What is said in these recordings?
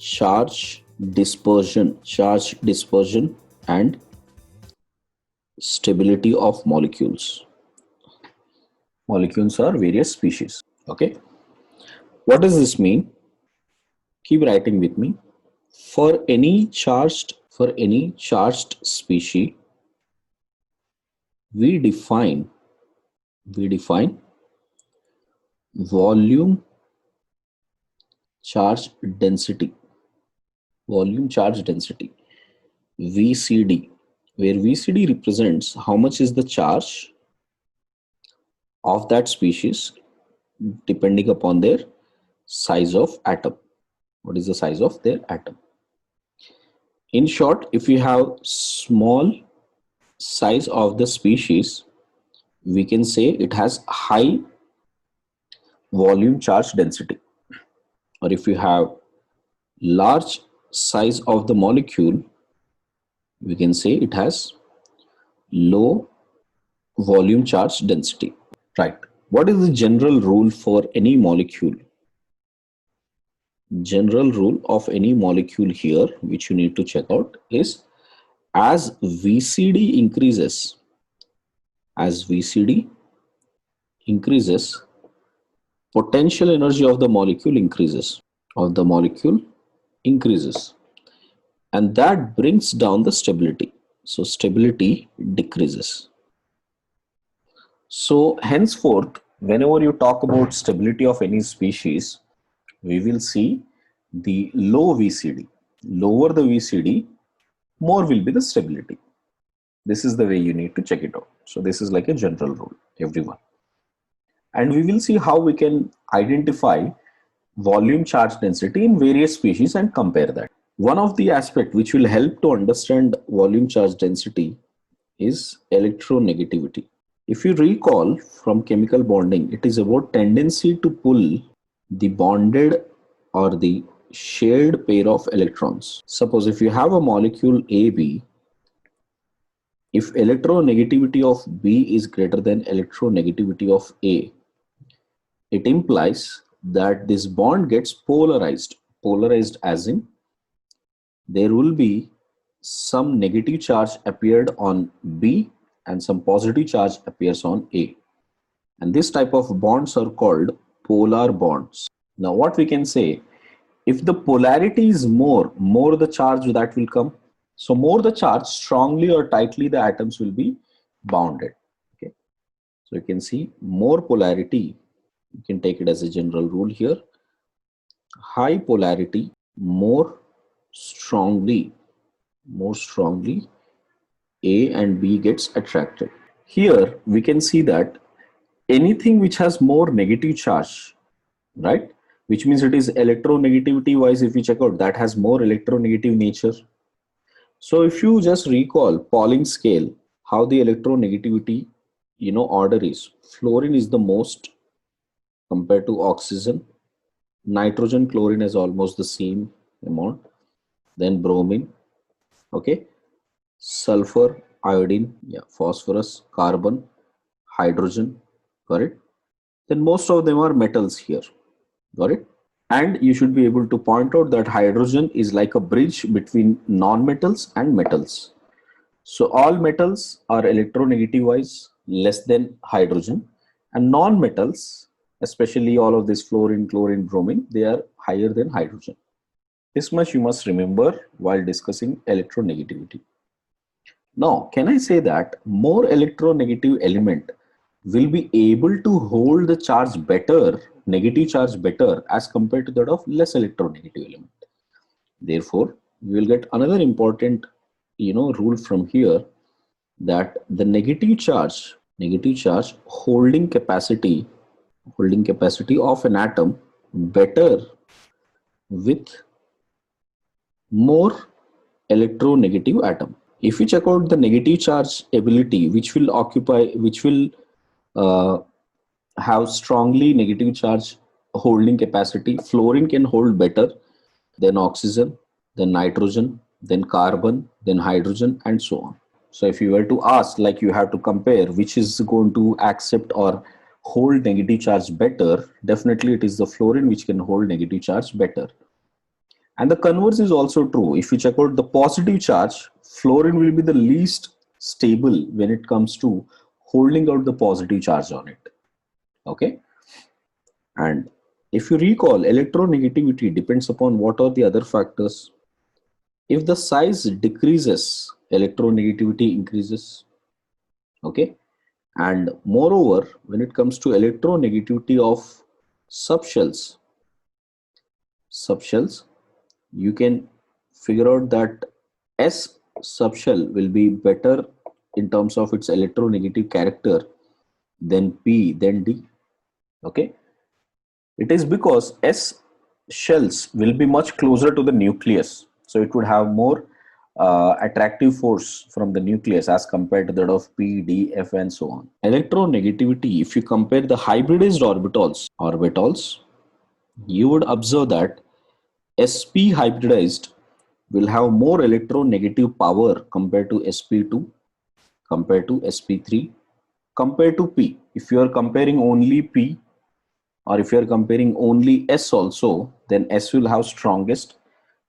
charge dispersion and stability of molecules. Molecules are various species. Okay, what does this mean? Keep writing with me. For any charged species, we define volume charge density, VCD, where VCD represents how much is the charge of that species depending upon their size of atom. What is the size of their atom? In short, if we have small size of the species, we can say it has high volume charge density. Or if you have large size of the molecule, we can say it has low volume charge density. Right. What is the general rule for any molecule? General rule of any molecule here, which you need to check out, is as VCD increases, potential energy of the molecule increases, and that brings down the stability. So stability decreases. So henceforth, whenever you talk about stability of any species, we will see the low VCD. Lower the VCD, more will be the stability. This is the way you need to check it out. So this is like a general rule, everyone. And we will see how we can identify volume charge density in various species and compare that. One of the aspects which will help to understand volume charge density is electronegativity. If you recall from chemical bonding, it is about tendency to pull the bonded or the shared pair of electrons. Suppose if you have a molecule AB, if electronegativity of B is greater than electronegativity of A, it implies that this bond gets polarized. Polarized as in there will be some negative charge appeared on B and some positive charge appears on A. And this type of bonds are called polar bonds. Now what we can say, if the polarity is more the charge that will come. So more the charge, strongly or tightly the atoms will be bounded. Okay. So you can see more polarity, you can take it as a general rule here. High polarity, more strongly A and B gets attracted. Here we can see that anything which has more negative charge, right, which means it is electronegativity wise, if we check out, that has more electronegative nature. So if you just recall Pauling scale, how the electronegativity order is, fluorine is the most compared to oxygen, nitrogen, chlorine is almost the same amount, then bromine, okay, sulfur, iodine, yeah, phosphorus, carbon, hydrogen, got it? Then most of them are metals here, got it? And you should be able to point out that hydrogen is like a bridge between non-metals and metals. So all metals are electronegative wise less than hydrogen, and non-metals, especially all of this fluorine, chlorine, bromine, they are higher than hydrogen. This much you must remember while discussing electronegativity. Now, can I say that more electronegative element will be able to hold the charge better, negative charge better, as compared to that of less electronegative element? Therefore, we will get another important rule from here, that the negative charge holding capacity of an atom better with more electronegative atom. If you check out the negative charge ability, which will have strongly negative charge holding capacity, fluorine can hold better than oxygen, then nitrogen, then carbon, then hydrogen, and so on. So if you were to ask, like, you have to compare which is going to accept or hold negative charge better, definitely it is the fluorine which can hold negative charge better. And the converse is also true. If you check out the positive charge, fluorine will be the least stable when it comes to holding out the positive charge on it. Okay. And if you recall, electronegativity depends upon what are the other factors. If the size decreases, electronegativity increases. Okay. And moreover, when it comes to electronegativity of subshells, you can figure out that S subshell will be better in terms of its electronegative character than P, than D. Okay. It is because S shells will be much closer to the nucleus. So it would have more attractive force from the nucleus as compared to that of P, D, F, and so on. Electronegativity, if you compare the hybridized orbitals, you would observe that sp hybridized will have more electronegative power compared to sp2, compared to sp3, compared to p. If you are comparing only p, or if you are comparing only s also, then s will have strongest,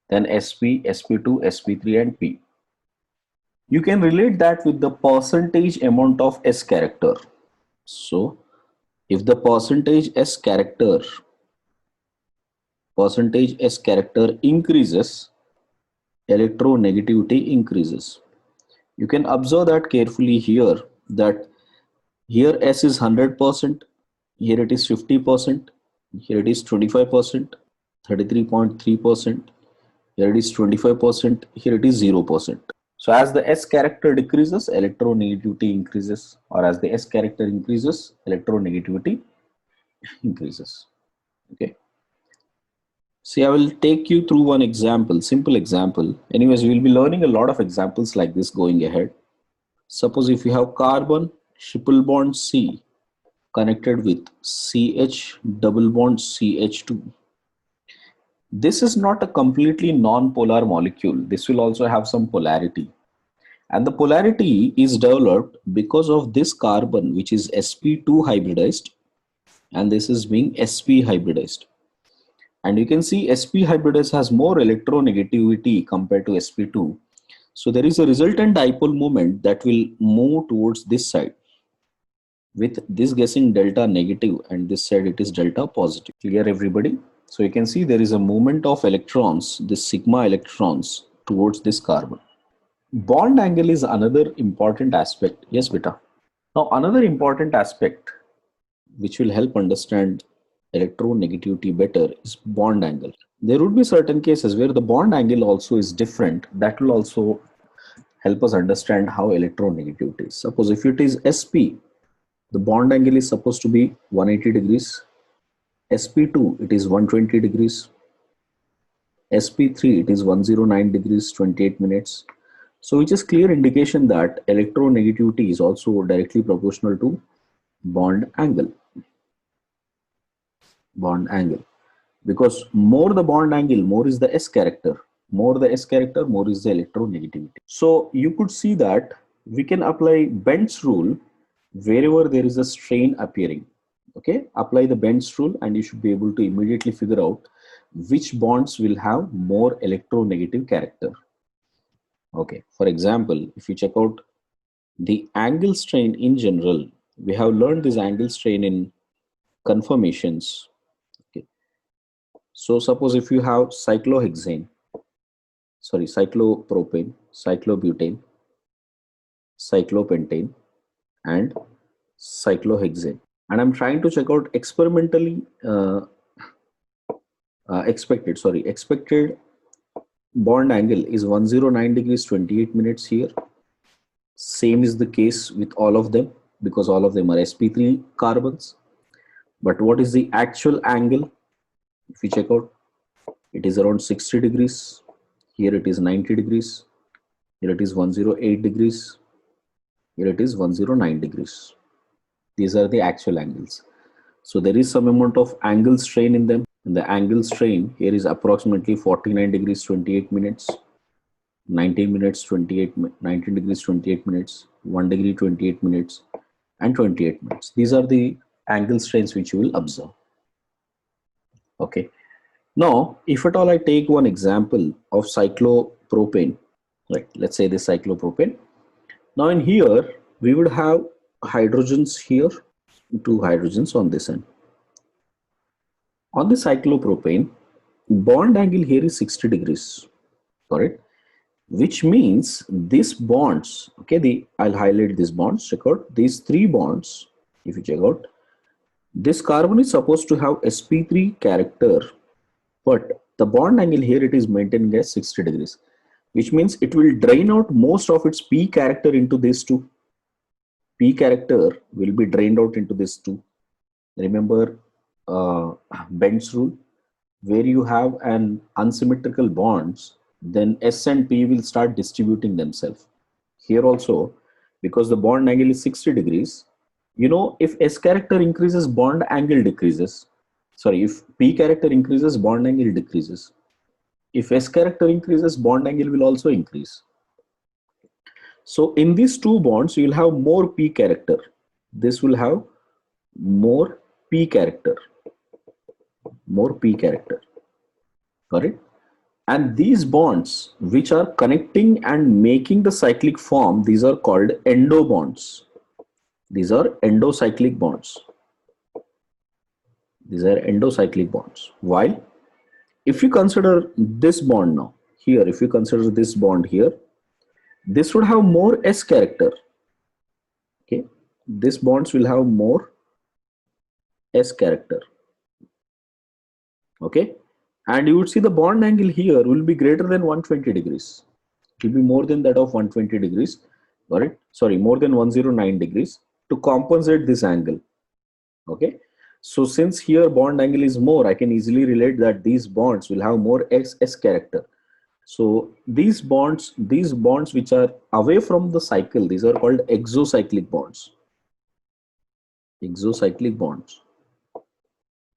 then sp, sp2, sp3, and p. You can relate that with the percentage amount of s character. So if the percentage s character increases, electronegativity increases. You can observe that carefully here, that here S is 100%, here it is 50%, here it is 25%, 33.3%, here it is 25%, here it is 0%. So as the S character decreases, electronegativity increases, or as the S character increases, electronegativity increases. Okay. See, I will take you through one example, simple example. Anyways, we will be learning a lot of examples like this going ahead. Suppose if you have carbon triple bond C connected with CH double bond CH2. This is not a completely non-polar molecule. This will also have some polarity. And the polarity is developed because of this carbon, which is sp2 hybridized, and this is being sp hybridized. And you can see sp hybridized has more electronegativity compared to sp2. So there is a resultant dipole moment that will move towards this side, with this guessing delta negative and this side it is delta positive. Clear, everybody? So you can see there is a movement of electrons, this sigma electrons, towards this carbon. Bond angle is another important aspect. Yes, beta. Now another important aspect which will help understand electronegativity better is bond angle. There would be certain cases where the bond angle also is different. That will also help us understand how electronegativity is. Suppose if it is sp, the bond angle is supposed to be 180 degrees. sp2, it is 120 degrees. sp3, it is 109 degrees 28 minutes. So which is clear indication that electronegativity is also directly proportional to bond angle. Bond angle. Because more the bond angle, more is the S character. More the S character, more is the electronegativity. So you could see that we can apply Bend's rule wherever there is a strain appearing. Okay, apply the Bend's rule and you should be able to immediately figure out which bonds will have more electronegative character. Okay, for example, if you check out the angle strain in general, we have learned this angle strain in conformations. Okay, so suppose if you have cyclohexane, sorry, cyclopropane, cyclobutane, cyclopentane, and cyclohexane, and I'm trying to check out experimentally expected bond angle is 109 degrees 28 minutes here. Same is the case with all of them because all of them are sp3 carbons. But what is the actual angle? If you check out, it is around 60 degrees. Here it is 90 degrees. Here it is 108 degrees. Here it is 109 degrees. These are the actual angles. So there is some amount of angle strain in them. And the angle strain here is approximately 49 degrees 28 minutes, 19 minutes 28, 19 degrees 28 minutes, 1 degree 28 minutes, and 28 minutes. These are the angle strains which you will observe. Okay. Now, if at all I take one example of cyclopropane, right? Let's say this cyclopropane. Now in here, we would have hydrogens here, two hydrogens on this end. On the cyclopropane, bond angle here is 60 degrees, correct? Which means these bonds, okay, I'll highlight these bonds, check out these three bonds. If you check out, this carbon is supposed to have sp3 character, but the bond angle here it is maintained as 60 degrees, which means it will drain out most of its p character into these two. P character will be drained out into this two. Remember Bend's rule, where you have an unsymmetrical bonds, then S and P will start distributing themselves. Here also, because the bond angle is 60 degrees, you know, if S character increases, bond angle decreases. Sorry, if P character increases, bond angle decreases. If S character increases, bond angle will also increase. So in these two bonds, you will have more P character. This will have more P character, correct? And these bonds which are connecting and making the cyclic form, these are called endo bonds. These are endocyclic bonds. These are endocyclic bonds. While if you consider this bond now, here, if you consider this bond here, this would have more S character. Okay, these bonds will have more S character. Okay, and you would see the bond angle here will be greater than 120 degrees. It will be more than that of 120 degrees, right? Sorry, more than 109 degrees to compensate this angle. Okay, so since here bond angle is more, I can easily relate that these bonds will have more S character. So these bonds which are away from the cycle, these are called exocyclic bonds. Exocyclic bonds.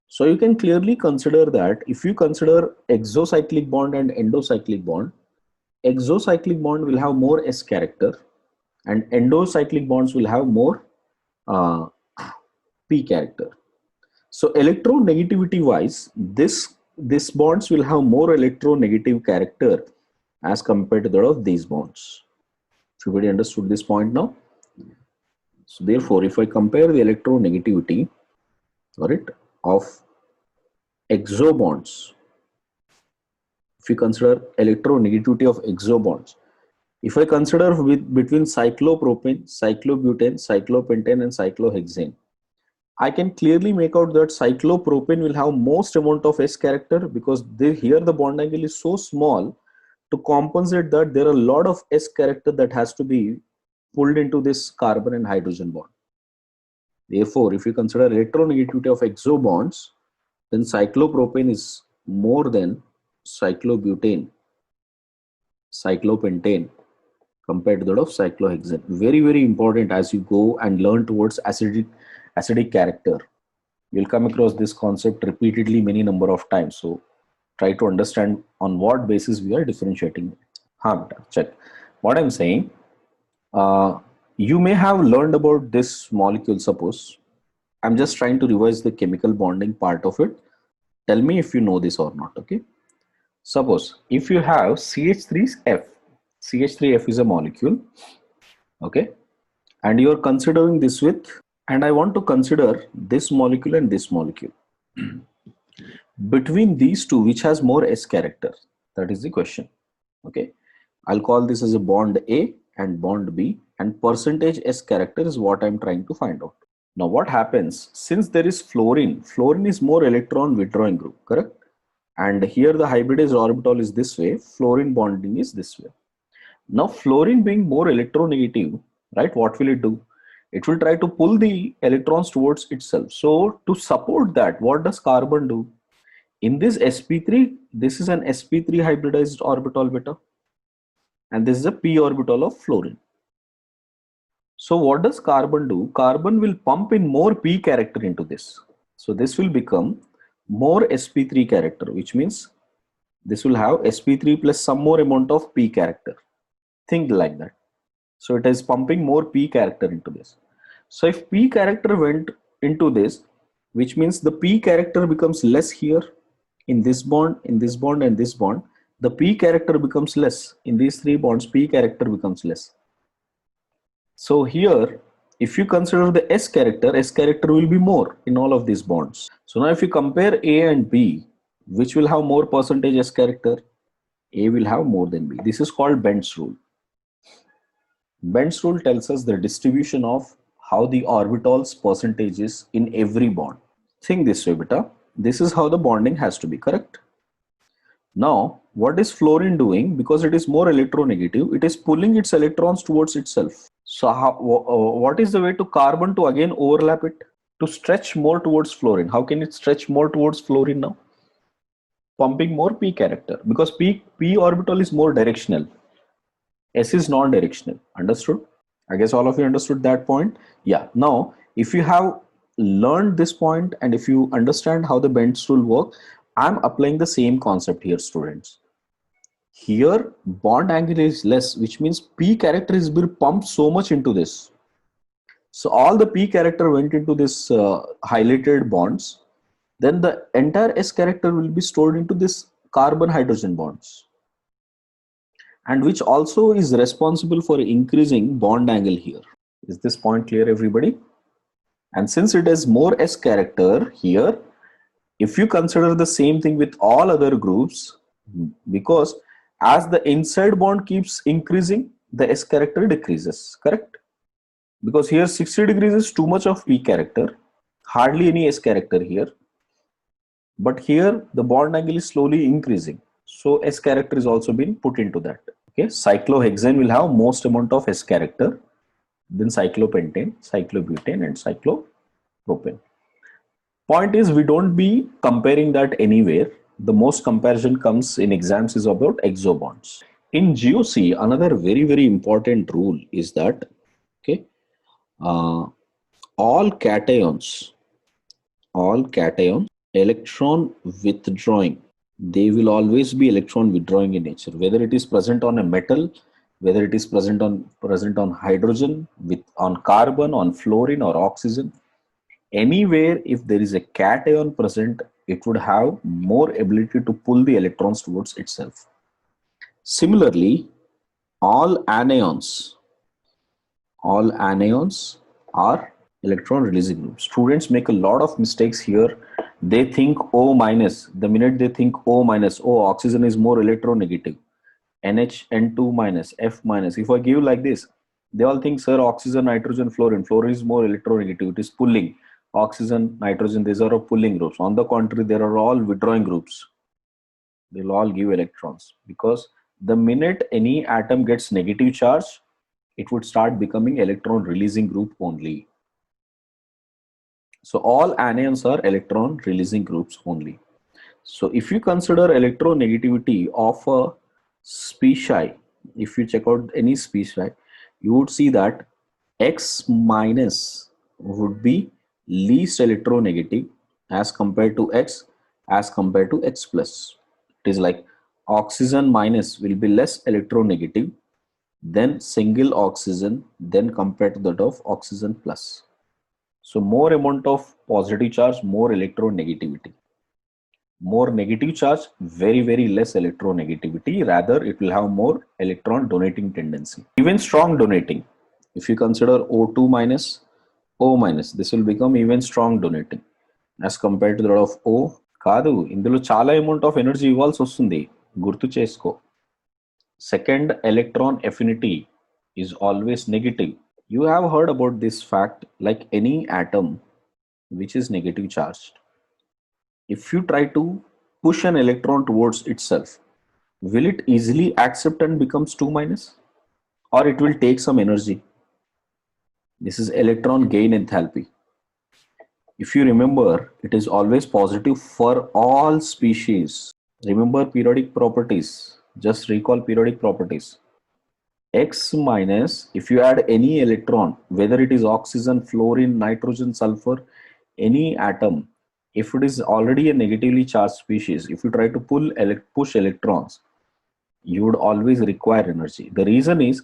So you can clearly consider that if you consider exocyclic bond and endocyclic bond, exocyclic bond will have more S character and endocyclic bonds will have more P character. So electronegativity wise, this bonds will have more electronegative character as compared to that of these bonds. Everybody understood this point now? So therefore, if I compare the electronegativity, right, of exo bonds, if you consider electronegativity of exo bonds, if I consider between cyclopropane, cyclobutane, cyclopentane, and cyclohexane, I can clearly make out that cyclopropane will have most amount of S character because here the bond angle is so small. To compensate that, there are a lot of S character that has to be pulled into this carbon and hydrogen bond. Therefore, if you consider electronegativity of exo bonds, then cyclopropane is more than cyclobutane, cyclopentane compared to that of cyclohexane. Very, very important as you go and learn towards acidic character. You'll come across this concept repeatedly many number of times. So try to understand on what basis we are differentiating. Check. What I'm saying, you may have learned about this molecule, suppose. I'm just trying to revise the chemical bonding part of it. Tell me if you know this or not, okay? Suppose if you have CH3F, CH3F is a molecule, okay? And you're considering this with, and I want to consider this molecule and this molecule. Between these two, which has more S character? That is the question, okay? I'll call this as a bond A and bond B, and percentage S character is what I'm trying to find out. Now what happens, since there is fluorine is more electron withdrawing group, correct? And here the hybridized orbital is this way, fluorine bonding is this way. Now fluorine being more electronegative, right, what will it do? It will try to pull the electrons towards itself. So to support that, what does carbon do? In this sp3, this is an sp3 hybridized orbital beta, and this is a p orbital of fluorine. So what does carbon do? Carbon will pump in more p character into this. So this will become more sp3 character, which means this will have sp3 plus some more amount of p character. Think like that. So it is pumping more p character into this. So if p character went into this, which means the p character becomes less here, In this bond, in this bond, and this bond, the p character becomes less. In these three bonds, p character becomes less. So here, if you consider the s character will be more in all of these bonds. So now if you compare A and B, which will have more percentage s character? A will have more than B. This is called Bend's rule. Bend's rule tells us the distribution of how the orbitals percentage is in every bond. Think this way, beta. This is how the bonding has to be, correct? Now, what is fluorine doing? Because it is more electronegative, it is pulling its electrons towards itself. So, what is the way to carbon to again overlap it? To stretch more towards fluorine. How can it stretch more towards fluorine now? Pumping more p character, because p orbital is more directional. S is non-directional. Understood? I guess all of you understood that point. Yeah. Now, if you have learned this point and if you understand how the Bend's rule work, I'm applying the same concept here, students. Here, bond angle is less, which means P character is being pumped so much into this. So all the P character went into this highlighted bonds. Then the entire S character will be stored into this carbon-hydrogen bonds, and which also is responsible for increasing bond angle here. Is this point clear, everybody? And since it has more S character here, if you consider the same thing with all other groups, because as the inside bond keeps increasing, the S character decreases, correct? Because here 60 degrees is too much of P character, hardly any S character here. But here the bond angle is slowly increasing. So S character is also being put into that. Okay, cyclohexane will have most amount of S character, then cyclopentane, cyclobutane, and cyclopropane. Point is, we don't be comparing that anywhere. The most comparison comes in exams is about exobonds. In GOC, another very important rule is that, okay, all cations, electron withdrawing, they will always be electron withdrawing in nature, whether it is present on a metal, whether it is present on hydrogen, on carbon, on fluorine or oxygen. Anywhere if there is a cation present, it would have more ability to pull the electrons towards itself. Similarly, all anions are electron releasing groups. Students make a lot of mistakes here. They think O minus, the minute they think O minus, oh, oxygen is more electronegative, NH2 minus, F minus. If I give like this, they all think, sir, oxygen, nitrogen, fluorine is more electronegative, it is pulling. Oxygen, nitrogen, these are all pulling groups. On the contrary, they are all withdrawing groups. They'll all give electrons, because the minute any atom gets negative charge, it would start becoming electron releasing group only. So all anions are electron releasing groups only. So if you consider electronegativity of a species, if you check out any species, you would see that X minus would be least electronegative as compared to X as compared to X plus. It is like oxygen minus will be less electronegative than single oxygen then compared to that of oxygen plus. So more amount of positive charge, more electronegativity. More negative charge, very less electronegativity. Rather, it will have more electron donating tendency. Even strong donating. If you consider O2 minus, O minus, this will become even strong donating as compared to that of O. కాదు, ఇందులో చాలా amount of energy ఇవ్వాల్సి వస్తుంది, గుర్తు చేసుకో. Second, electron affinity is always negative. You have heard about this fact, like any atom which is negative charged, if you try to push an electron towards itself, will it easily accept and becomes 2 minus, or it will take some energy? This is electron gain enthalpy. If you remember, it is always positive for all species. Remember periodic properties. Just recall periodic properties. X minus, if you add any electron, whether it is oxygen, fluorine, nitrogen, sulfur, any atom, if it is already a negatively charged species, if you try to push electrons, you would always require energy. The reason is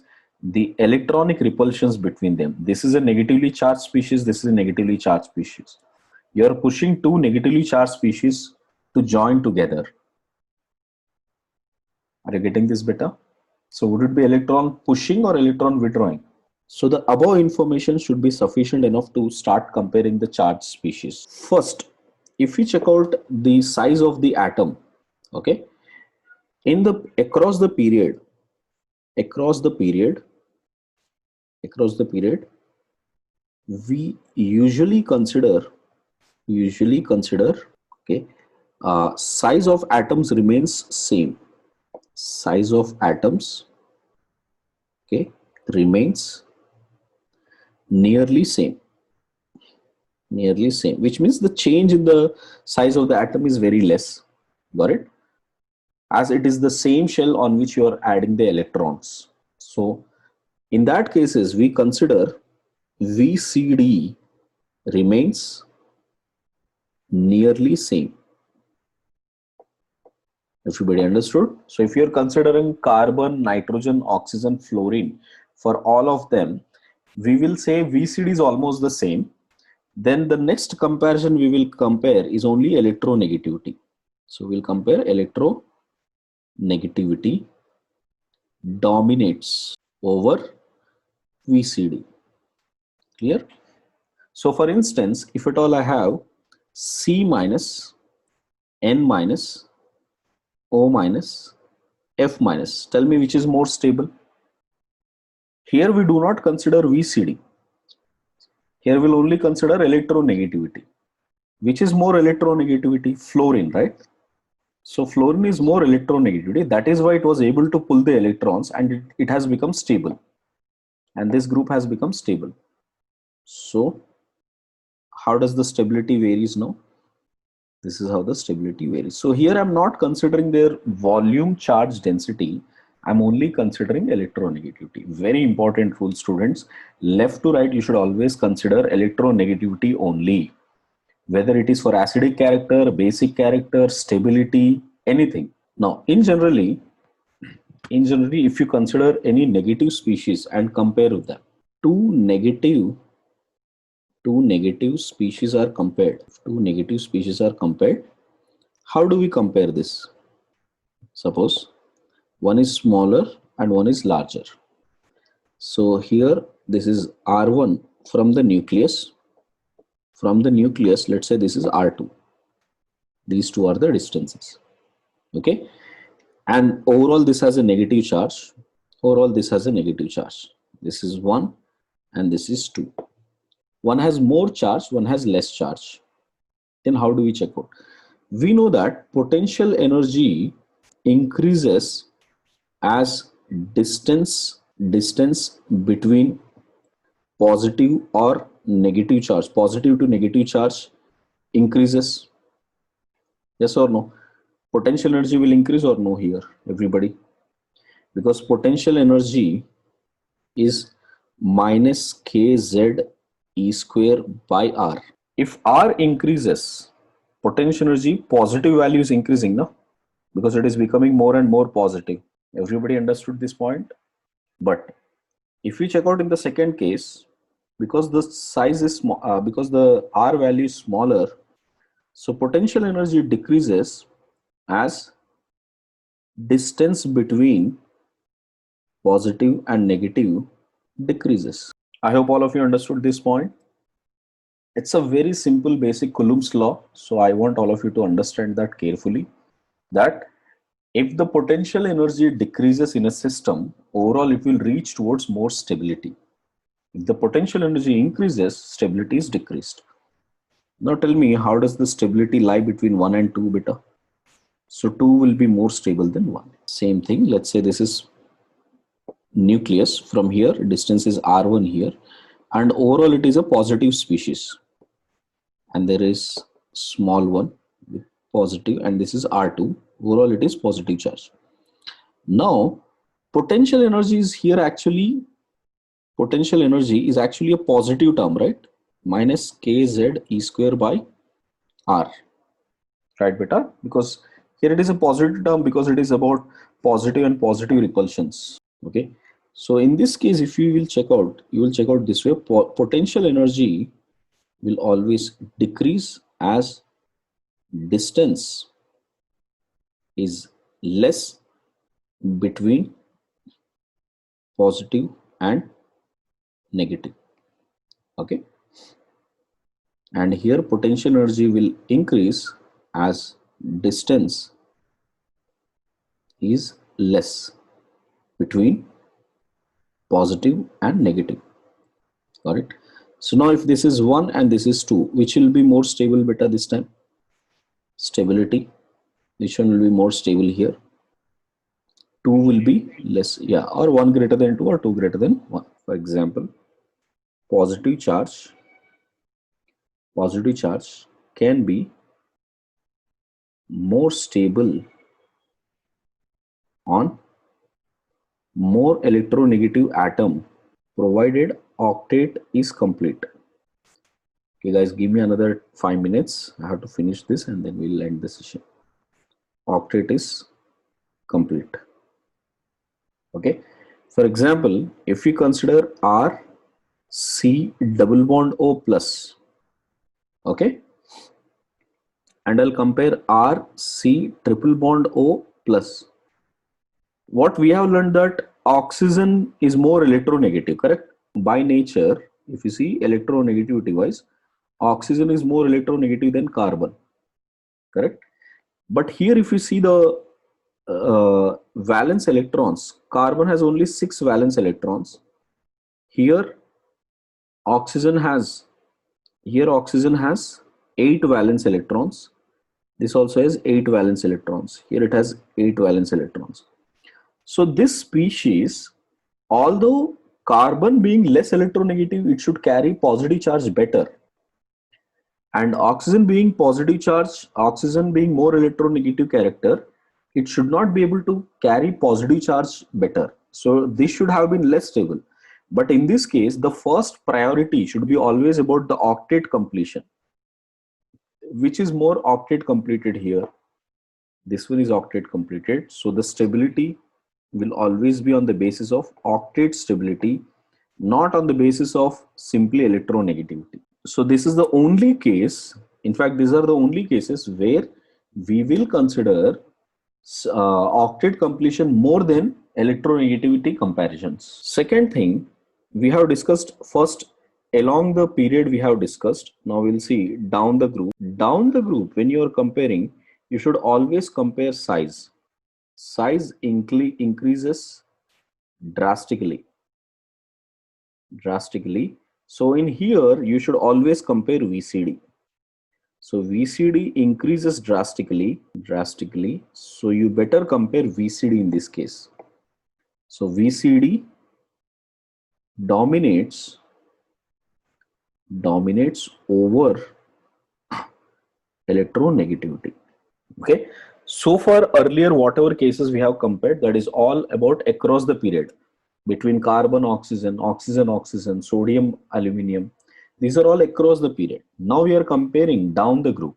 the electronic repulsions between them. This is a negatively charged species, this is a negatively charged species. You are pushing two negatively charged species to join together. Are you getting this better? So would it be electron pushing or electron withdrawing? So the above information should be sufficient enough to start comparing the charged species. First, if we check out the size of the atom, okay, in the across the period, we usually consider, okay, size of atoms remains same. Size of atoms, okay, remains nearly same, which means the change in the size of the atom is very less. Got it? As it is the same shell on which you are adding the electrons. So in that cases, we consider VCD remains nearly same. Everybody understood? So if you're considering carbon, nitrogen, oxygen, fluorine, for all of them, we will say VCD is almost the same. Then the next comparison we will compare is only electronegativity. So we'll compare electronegativity dominates over VCD. Clear? So for instance, if at all I have C minus, N minus, O minus, F minus, tell me which is more stable. Here we do not consider VCD. Here we'll only consider electronegativity. Which is more electronegativity? Fluorine, right? So fluorine is more electronegativity. That is why it was able to pull the electrons and it has become stable. And this group has become stable. So how does the stability varies now? This is how the stability varies. So here I'm not considering their volume charge density. I'm only considering electronegativity. Very important rule, students. Left to right, you should always consider electronegativity only. Whether it is for acidic character, basic character, stability, anything. Now, in generally, if you consider any negative species and compare with them, two negative species are compared. How do we compare this? Suppose one is smaller and one is larger. So here this is R1 from the nucleus. Let's say this is R2. These two are the distances. Okay. And overall this has a negative charge. This is 1 and this is 2. One has more charge, one has less charge. Then how do we check out? We know that potential energy increases as distance between positive or negative charge, positive to negative charge increases. Yes or no? Potential energy will increase or no here, everybody? Because potential energy is minus kz E square by R. If R increases, potential energy, positive value is increasing, no? Because it is becoming more and more positive. Everybody understood this point? But if we check out in the second case, because the size is small, because the R value is smaller, so potential energy decreases as distance between positive and negative decreases. I hope all of you understood this point. It's a very simple basic Coulomb's law. So I want all of you to understand that carefully, that if the potential energy decreases in a system, overall it will reach towards more stability. If the potential energy increases, stability is decreased. Now tell me, how does the stability lie between 1 and 2 beta? So 2 will be more stable than 1. Same thing, let's say this is nucleus. From here, distance is R1 here, and overall it is a positive species. And there is small one with positive, and this is R2. Overall it is positive charge. Now potential energy is here actually, potential energy is actually a positive term, right? Minus kz E square by R, right beta? Because here it is a positive term because it is about positive and positive repulsions. Okay, so in this case, if you will check out, you will check out this way: potential energy will always decrease as distance is less between positive and negative. Okay, and here potential energy will increase as distance is less between positive and negative. Got it? So now if this is 1 and this is 2, which will be more stable beta this time? Stability. Which one will be more stable here? 2 will be less, yeah, or 1 greater than 2 or 2 greater than 1. For example, positive charge can be more stable on more electronegative atom provided octet is complete. Okay guys, give me another 5 minutes. I have to finish this and then we'll end the session. Octet is complete. Okay, for example, if we consider R C double bond O plus, okay, and I'll compare R C triple bond O plus, what we have learned that oxygen is more electronegative, correct? By nature, if you see electronegativity wise, oxygen is more electronegative than carbon, correct? But here if you see the valence electrons, carbon has only 6 valence electrons. Here oxygen has 8 valence electrons. This also has 8 valence electrons. Here it has 8 valence electrons. So this species, although carbon being less electronegative, it should carry positive charge better. And oxygen being positive charge, oxygen being more electronegative character, it should not be able to carry positive charge better. So this should have been less stable. But in this case, the first priority should be always about the octet completion. Which is more octet completed here? This one is octet completed. So the stability will always be on the basis of octet stability, not on the basis of simply electronegativity. So this is the only case, in fact, these are the only cases where we will consider octet completion more than electronegativity comparisons. Second thing, we have discussed first along the period we have discussed. Now we'll see down the group. Down the group, when you are comparing, you should always compare size. Size increases drastically. So in here, you should always compare VCD. So VCD increases drastically. So you better compare VCD in this case. So VCD dominates over electronegativity. Okay. So far earlier, whatever cases we have compared, that is all about across the period between carbon, oxygen, sodium, aluminum. These are all across the period. Now we are comparing down the group.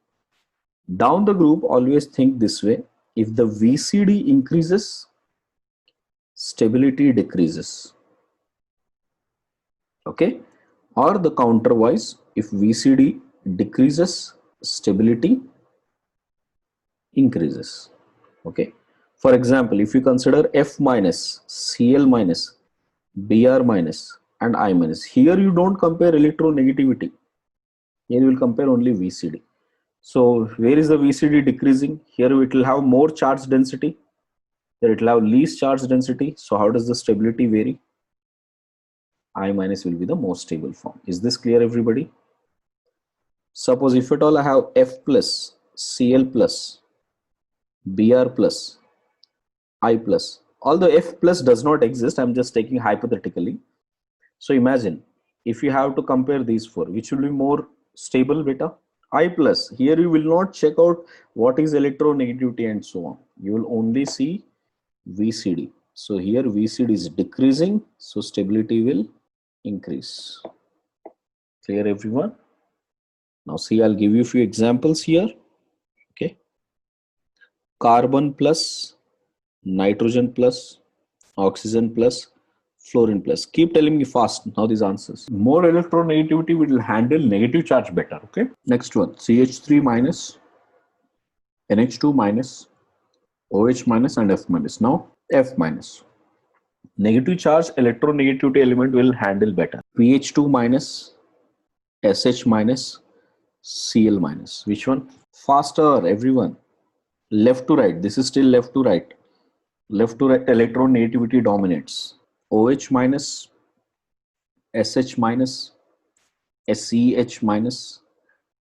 Down the group, always think this way. If the VCD increases, stability decreases. Okay. Or the counterwise, if VCD decreases, stability increases. Okay. For example, if you consider F minus, Cl minus, Br minus and I minus, here you don't compare electronegativity. Here you will compare only VCD. So where is the VCD decreasing? Here it will have more charge density. Here it will have least charge density. So how does the stability vary? I minus will be the most stable form. Is this clear, everybody? Suppose if at all I have F plus, Cl plus, Br plus, I plus. Although F plus does not exist, I'm just taking hypothetically. So imagine if you have to compare these four, which will be more stable beta? I plus. Here you will not check out what is electronegativity and so on. You will only see VCD. So here VCD is decreasing, so stability will increase. Clear, everyone? Now see, I'll give you a few examples here. Okay. Carbon plus, nitrogen plus, oxygen plus, fluorine plus. Keep telling me fast now these answers. More electronegativity will handle negative charge better. Okay. Next one, CH3 minus, NH2 minus, OH minus and F minus. Now F minus. Negative charge electronegativity element will handle better. pH2 minus, SH minus, Cl minus. Which one? Faster, everyone. Left to right. This is still left to right. Left to right electronegativity dominates. OH minus, SH minus, SEH minus,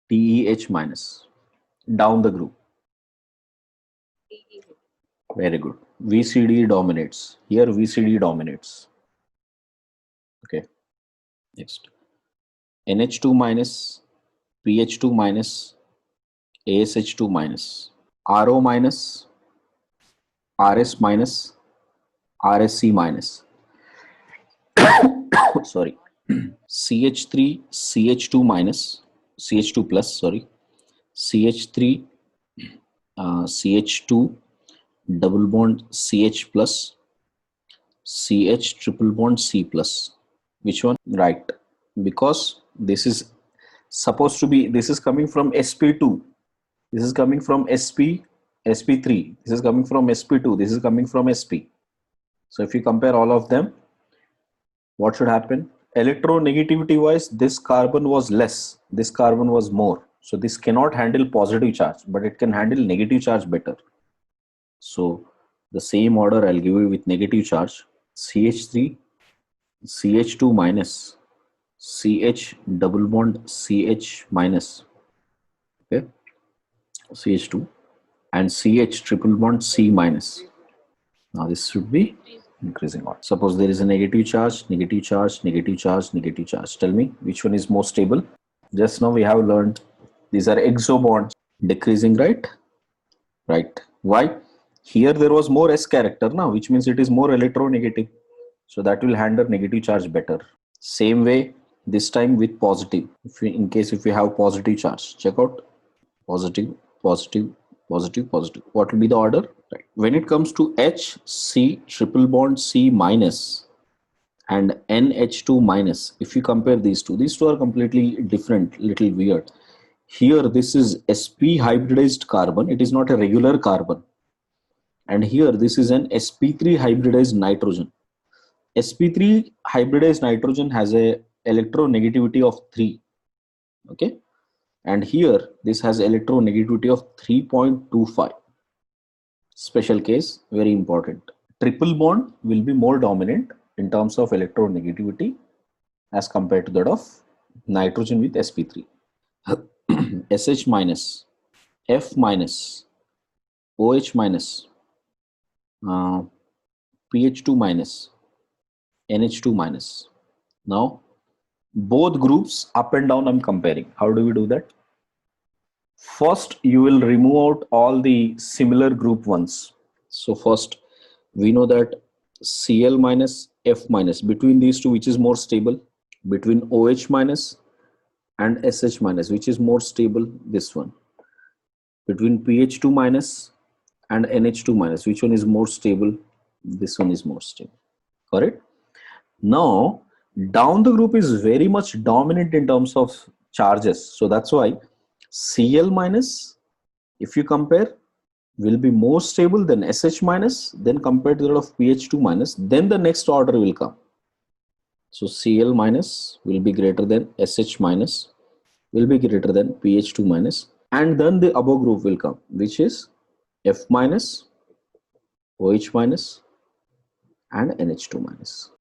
TEH minus. Down the group. Very good. VCD dominates. Here VCD dominates. Okay. Next. NH2 minus, PH2 minus, ASH2 minus, RO minus, RS minus, RSC minus. Sorry. CH3, CH2 minus, CH2 plus, sorry. CH3, CH2, double bond CH plus, CH triple bond C plus. Which one? Right. Because this is supposed to be, this is coming from sp2, this is coming from sp3, this is coming from sp2, this is coming from sp. So if you compare all of them, what should happen? Electronegativity wise, this carbon was less, this carbon was more. So this cannot handle positive charge, but it can handle negative charge better. So the same order I'll give you with negative charge. CH3, CH2 minus, CH double bond CH minus, okay, CH2, and CH triple bond C minus. Now this should be increasing order. Suppose there is a negative charge, negative charge, negative charge, negative charge. Tell me which one is more stable. Just now we have learned these are exo bonds. Decreasing, right? Right. Why? Here there was more S character now, which means it is more electronegative. So that will handle negative charge better. Same way, this time with positive. If you, in case if you have positive charge, check out positive, positive, positive, positive. What will be the order? Right. When it comes to H, C, triple bond C minus and NH2 minus, if you compare these two are completely different, little weird. Here this is sp hybridized carbon, it is not a regular carbon. And here this is an sp3 hybridized nitrogen. sp3 hybridized nitrogen has a electronegativity of 3. Okay. And here this has electronegativity of 3.25. Special case, very important. Triple bond will be more dominant in terms of electronegativity as compared to that of nitrogen with sp3. SH minus, F minus, OH minus, pH2 minus, NH2 minus. Now both groups up and down I'm comparing. How do we do that? First you will remove out all the similar group ones. So first we know that Cl minus, F minus, between these two which is more stable? Between OH minus and SH minus, which is more stable? This one. Between pH2 minus and NH2 minus, which one is more stable? This one is more stable. Correct? Now down the group is very much dominant in terms of charges. So that's why Cl minus, if you compare, will be more stable than SH minus, then compared to that of pH2 minus, then the next order will come. So Cl minus will be greater than SH minus, will be greater than pH2 minus, and then the above group will come, which is F minus, OH minus, and NH2 minus.